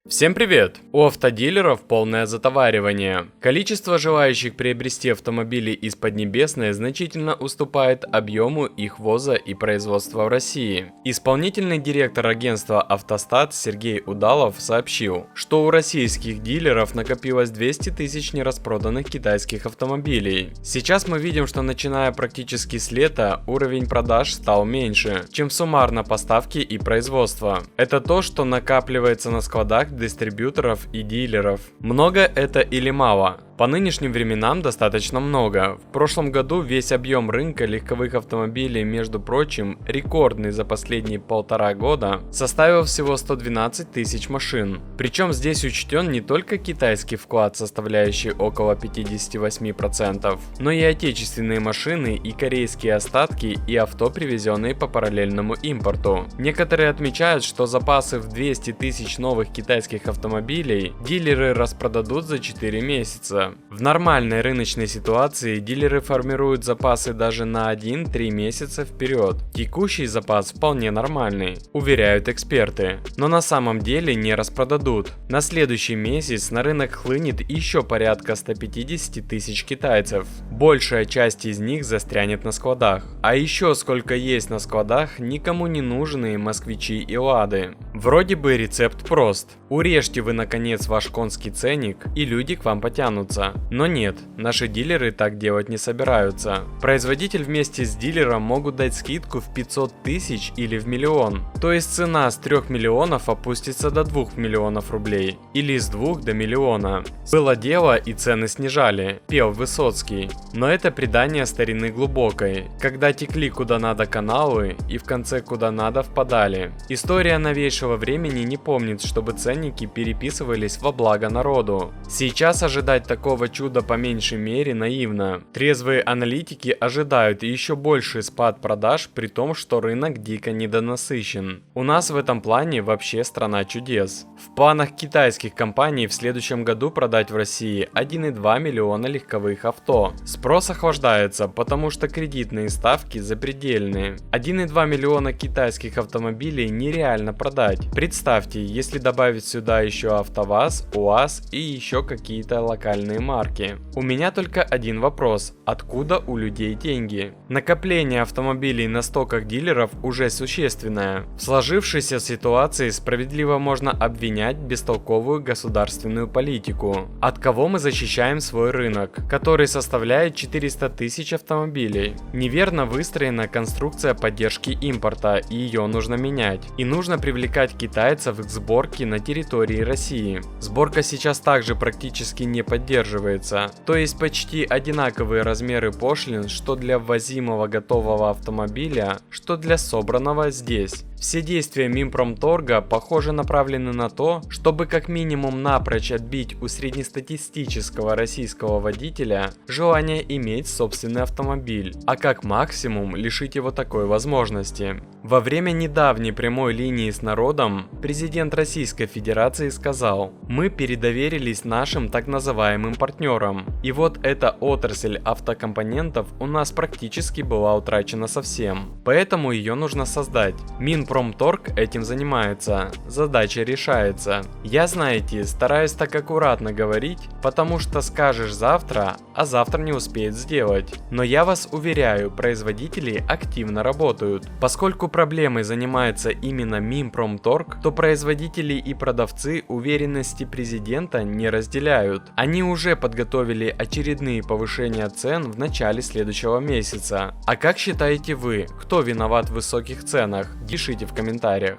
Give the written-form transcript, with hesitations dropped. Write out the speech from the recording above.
Всем привет! У автодилеров полное затоваривание. Количество желающих приобрести автомобили из Поднебесной значительно уступает объему их ввоза и производства в России. Исполнительный директор агентства «Автостат» Сергей Удалов сообщил, что у российских дилеров накопилось 200 тысяч нераспроданных китайских автомобилей. Сейчас мы видим, что начиная практически с лета уровень продаж стал меньше, чем суммарно поставки и производство. Это то, что накапливается на складах дистрибьюторов и дилеров. Много это или мало? По нынешним временам достаточно много. В прошлом году весь объем рынка легковых автомобилей, между прочим, рекордный за последние 1,5 года, составил всего 112 тысяч машин. Причем здесь учтен не только китайский вклад, составляющий около 58%, но и отечественные машины и корейские остатки и авто, привезенные по параллельному импорту. Некоторые отмечают, что запасы в 200 тысяч новых китайских автомобилей дилеры распродадут за 4 месяца. В нормальной рыночной ситуации дилеры формируют запасы даже на 1-3 месяца вперед. Текущий запас вполне нормальный, уверяют эксперты, но на самом деле не распродадут. На следующий месяц на рынок хлынет еще порядка 150 тысяч китайцев. Большая часть из них застрянет на складах. А еще сколько есть на складах никому не нужные москвичи и лады. Вроде бы рецепт прост. Урежьте вы наконец ваш конский ценник, и люди к вам потянутся. Но нет, наши дилеры так делать не собираются. Производитель вместе с дилером могут дать скидку в 500 тысяч или в миллион. То есть цена с 3 миллионов опустится до 2 миллионов рублей. Или с 2 до миллиона. Было дело и цены снижали, пел Высоцкий. Но это предание старины глубокой, когда текли куда надо каналы и в конце куда надо впадали. История новейшего времени не помнит, чтобы ценники переписывались во благо народу. Сейчас ожидать такого чуда по меньшей мере наивно. Трезвые аналитики ожидают еще больший спад продаж, при том, что рынок дико недонасыщен. У нас в этом плане вообще страна чудес. В планах китайских компаний в следующем году продать в России 1,2 миллиона легковых авто. Спрос охлаждается, потому что кредитные ставки запредельные. 1,2 миллиона китайских автомобилей нереально продать. Представьте, если добавить сюда еще АвтоВАЗ, УАЗ и еще какие-то локальные марки. У меня только один вопрос: откуда у людей деньги? Накопление автомобилей на стоках дилеров уже существенное. В сложившейся ситуации справедливо можно обвинять бестолковую государственную политику. От кого мы защищаем свой рынок, который составляет 400 тысяч автомобилей? Неверно выстроена конструкция поддержки импорта, и ее нужно менять. И нужно привлекать китайцев к сборке на территории России. Сборка сейчас также практически не поддерживается, то есть почти одинаковые размеры пошлин, что для ввозимого готового автомобиля, что для собранного здесь. Все действия Минпромторга, похоже, направлены на то, чтобы как минимум напрочь отбить у среднестатистического российского водителя желание иметь собственный автомобиль, а как максимум лишить его такой возможности. Во время недавней прямой линии с народом президент Российской Федерации сказал: «Мы передоверились нашим так называемым партнерам, и вот эта отрасль автокомпонентов у нас практически была утрачена совсем, поэтому ее нужно создать». Минпромторг этим занимается, задача решается. Я, знаете, стараюсь так аккуратно говорить, потому что скажешь завтра, а завтра не успеет сделать. Но я вас уверяю, производители активно работают. Поскольку проблемой занимается именно Минпромторг, то производители и продавцы уверенности президента не разделяют. Они уже подготовили очередные повышения цен в начале следующего месяца. А как считаете вы, кто виноват в высоких ценах? Пишите в комментариях.